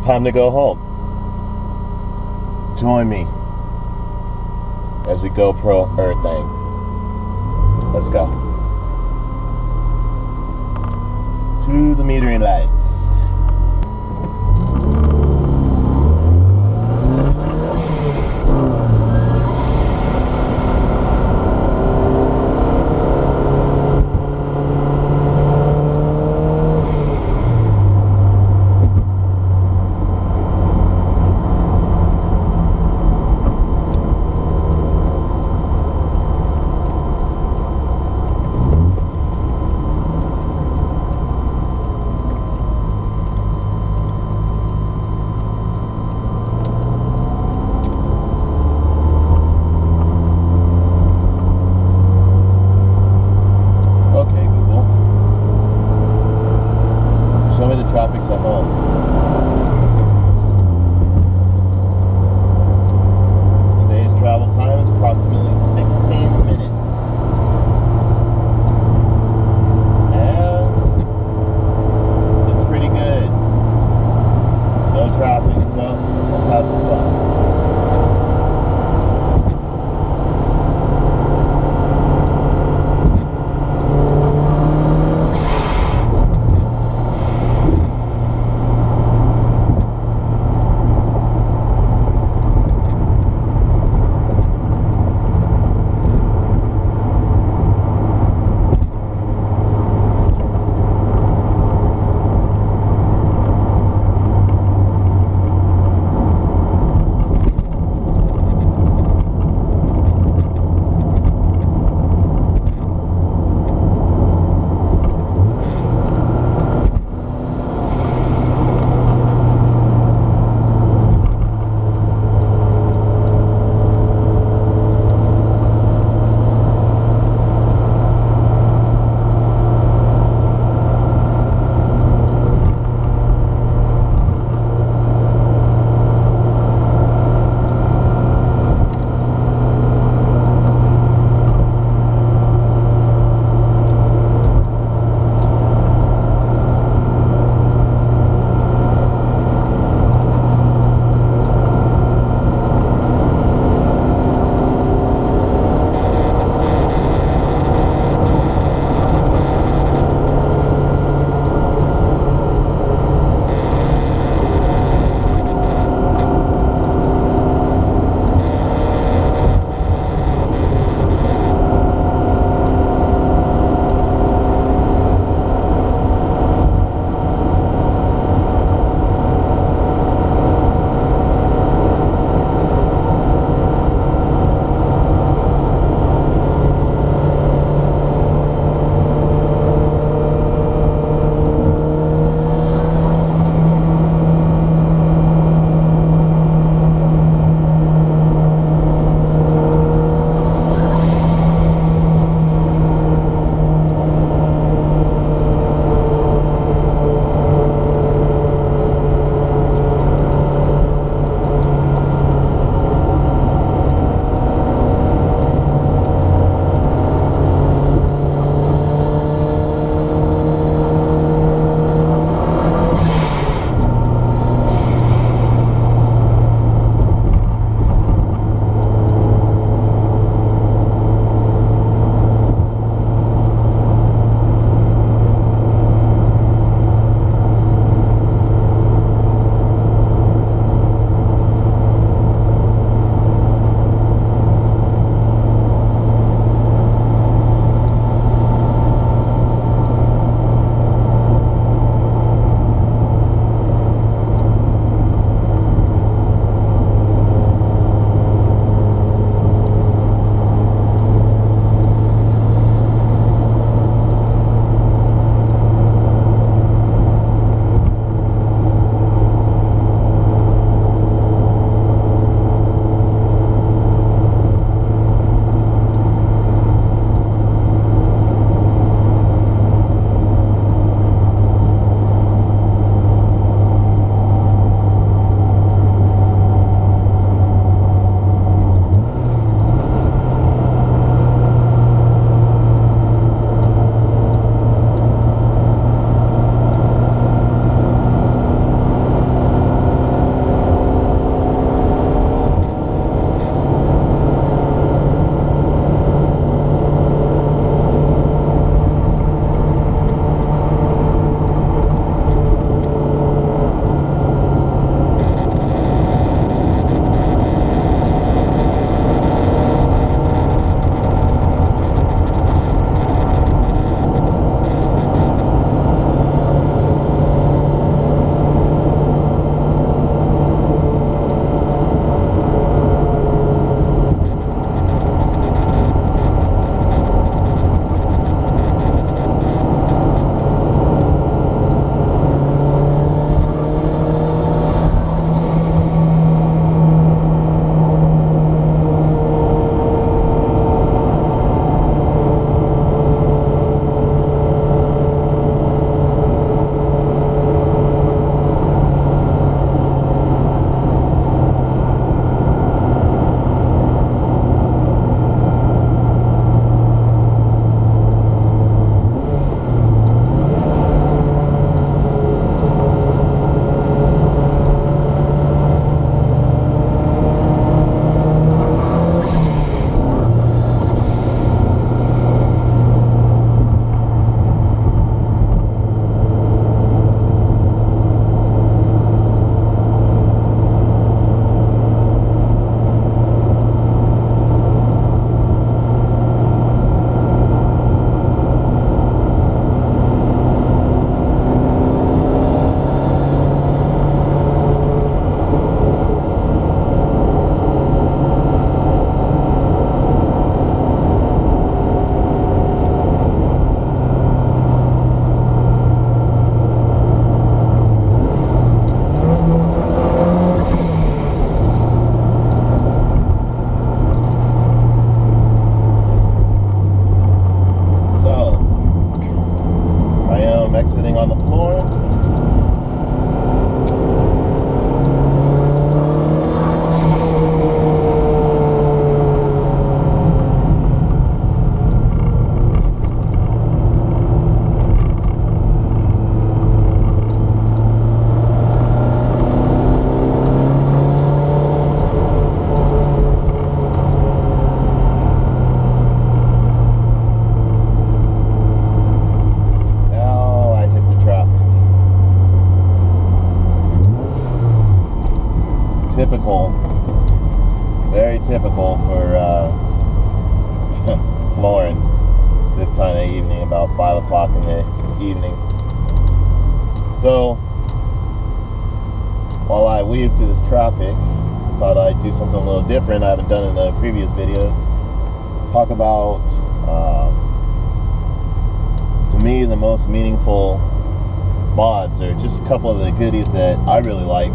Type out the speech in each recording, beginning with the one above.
time to go home. So join me as we GoPro everything. Let's go. To the metering lights. very typical for Florin this time of evening, about 5 o'clock in the evening. So while I weave through this traffic, thought I'd do something a little different I haven't done in the previous videos. Talk about, to me, the most meaningful mods, or just a couple of the goodies that I really like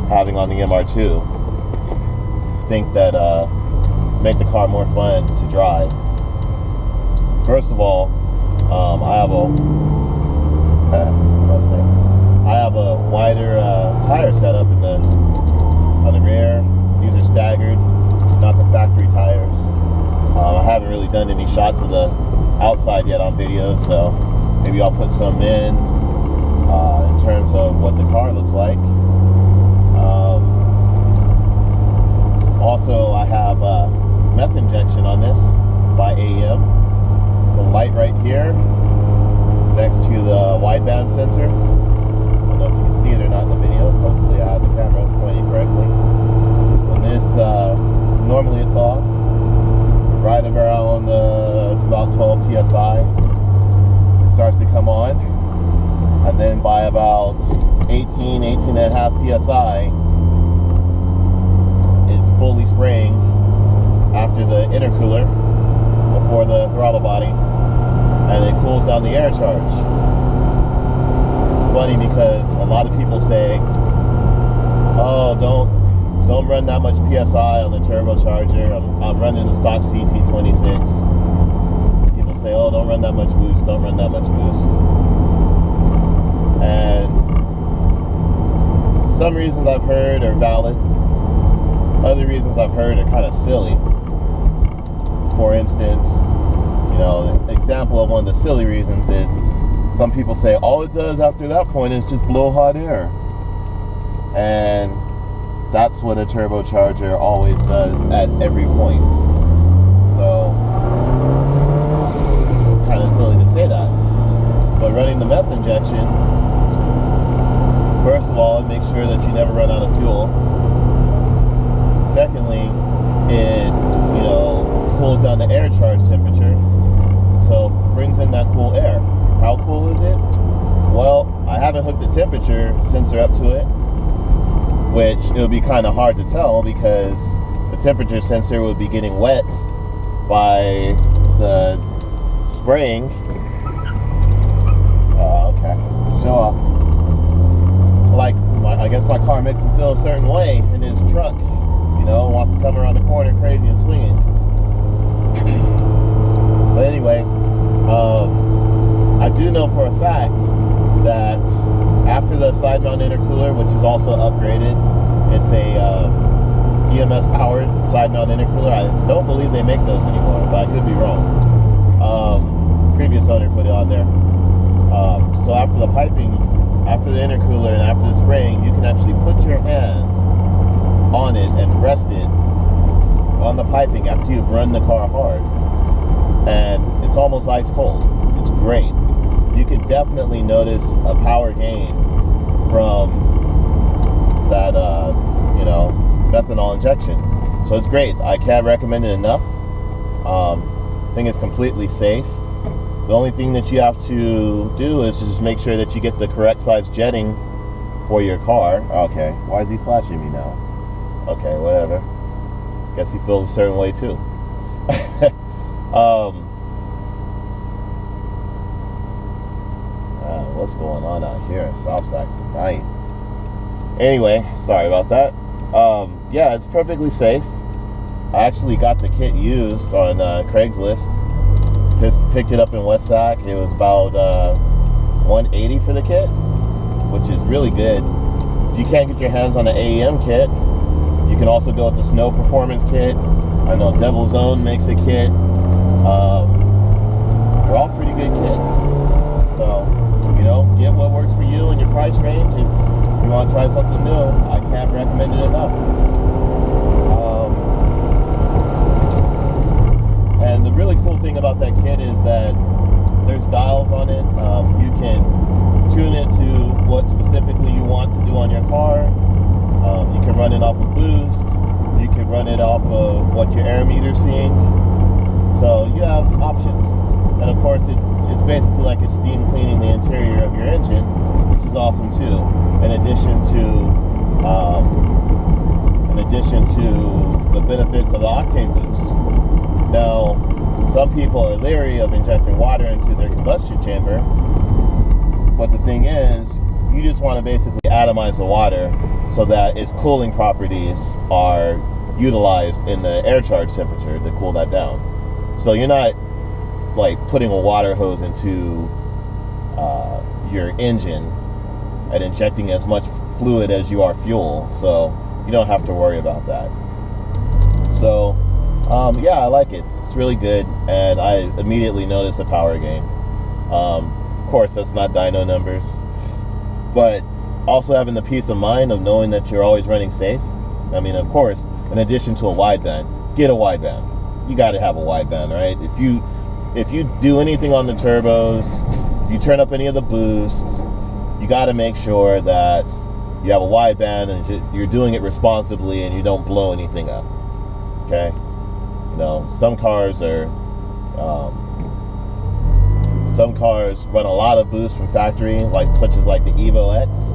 having on the MR2. I think that make the car more fun to drive. First of all, I have a Mustang. I have a wider tire setup on the rear. These are staggered, not the factory tires. I haven't really done any shots of the outside yet on videos, so maybe I'll put some in terms of what the car looks like. Also, I have meth injection on this by AM. It's a light right here next to the wideband sensor. I don't know if you can see it or not in the video. Hopefully I have the camera pointing correctly. When this, normally it's off, right around it's about 12 psi. It starts to come on, and then by about 18.5 psi, it's fully spraying after the intercooler, before the throttle body, and it cools down the air charge. It's funny because a lot of people say, oh, don't run that much PSI on the turbocharger. I'm running the stock CT26. People say, oh, don't run that much boost, don't run that much boost. And some reasons I've heard are valid. Other reasons I've heard are kind of silly. For instance, an example of one of the silly reasons is some people say all it does after that point is just blow hot air. And that's what a turbocharger always does at every point. So it's kind of silly to say that. But running the meth injection, first of all, it makes sure that you never run out of fuel. Secondly, it cools down the air charge temperature, so brings in that cool air. How cool is it? Well, I haven't hooked the temperature sensor up to it, which it would be kind of hard to tell because the temperature sensor would be getting wet by the spraying. Okay, show off. Like, I guess my car makes him feel a certain way in his truck. Wants to come around the corner crazy and swinging. But anyway, I do know for a fact that after the side mount intercooler, which is also upgraded, it's a EMS powered side mount intercooler. I don't believe they make those anymore, but I could be wrong. Previous owner put it on there. So after the piping, after the intercooler, and after the spraying, you can actually put your hand on it and rest it on the piping after you've run the car hard, and it's almost ice cold. It's great. You can definitely notice a power gain from that methanol injection, so it's great. I can't recommend it enough. I think it's completely safe. The only thing that you have to do is to just make sure that you get the correct size jetting for your car. Okay, why is he flashing me now? Okay, whatever. Guess he feels a certain way too. What's going on out here in Southside tonight? Anyway, sorry about that. Yeah, it's perfectly safe. I actually got the kit used on Craigslist. Just picked it up in West Sac. It was about $180 for the kit, which is really good. If you can't get your hands on the AEM kit, you can also go with the Snow Performance kit. I know Devil's Own makes a kit. They're all pretty good kits. So, get what works for you and your price range. If you want to try something new, I can't recommend it enough. And the really cool thing about that kit is that there's dials on it. You can tune it to what specifically you want to do on your car. You can run it off of off of what your air meter's seeing. So you have options. And of course, it's basically like it's steam cleaning the interior of your engine, which is awesome too. In addition to the benefits of the octane boost. Now, some people are leery of injecting water into their combustion chamber, but the thing is, you just want to basically atomize the water so that its cooling properties are utilized in the air charge temperature to cool that down. So you're not like putting a water hose into your engine and injecting as much fluid as you are fuel, so you don't have to worry about that. So yeah, I like it. It's really good, and I immediately noticed the power gain. Of course, that's not dyno numbers, but also having the peace of mind of knowing that you're always running safe. I mean, of course, in addition to a wideband, get a wideband. You got to have a wideband, right? If you do anything on the turbos, if you turn up any of the boosts, you got to make sure that you have a wideband and you're doing it responsibly and you don't blow anything up. Okay? You know, some cars run a lot of boost from factory, such as the Evo X.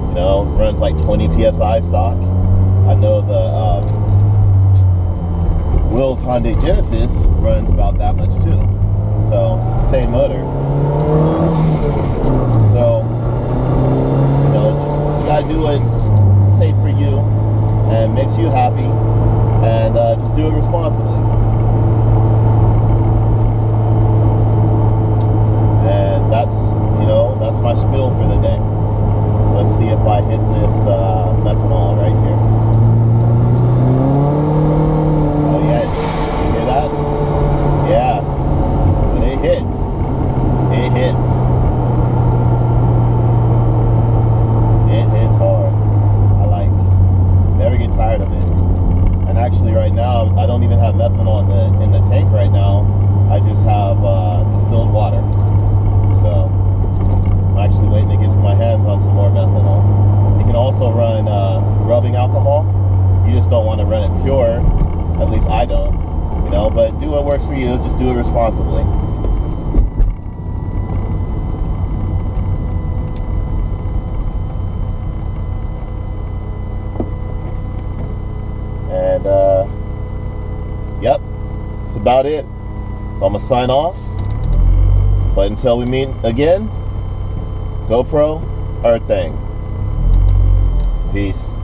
You know, runs like 20 psi stock. I know the Will's Hyundai Genesis runs about that much too. So it's the same motor. So, you know, just gotta do what's safe for you and makes you happy, and just do it responsibly. And that's my spiel for the day. So let's see if I hit this methanol right here. Oh yeah, you hear that? Yeah, when it hits, it hits. It hits hard. Never get tired of it. And actually right now, I don't even have methanol in the tank right now. I just have distilled water. So I'm actually waiting to get my hands on some more methanol. You can also run rubbing alcohol. You just don't want to run it pure. At least I don't. You know, but do what works for you. Just do it responsibly. And yep, that's about it. So I'm gonna sign off. But until we meet again, GoPro, Earth Thing. Peace.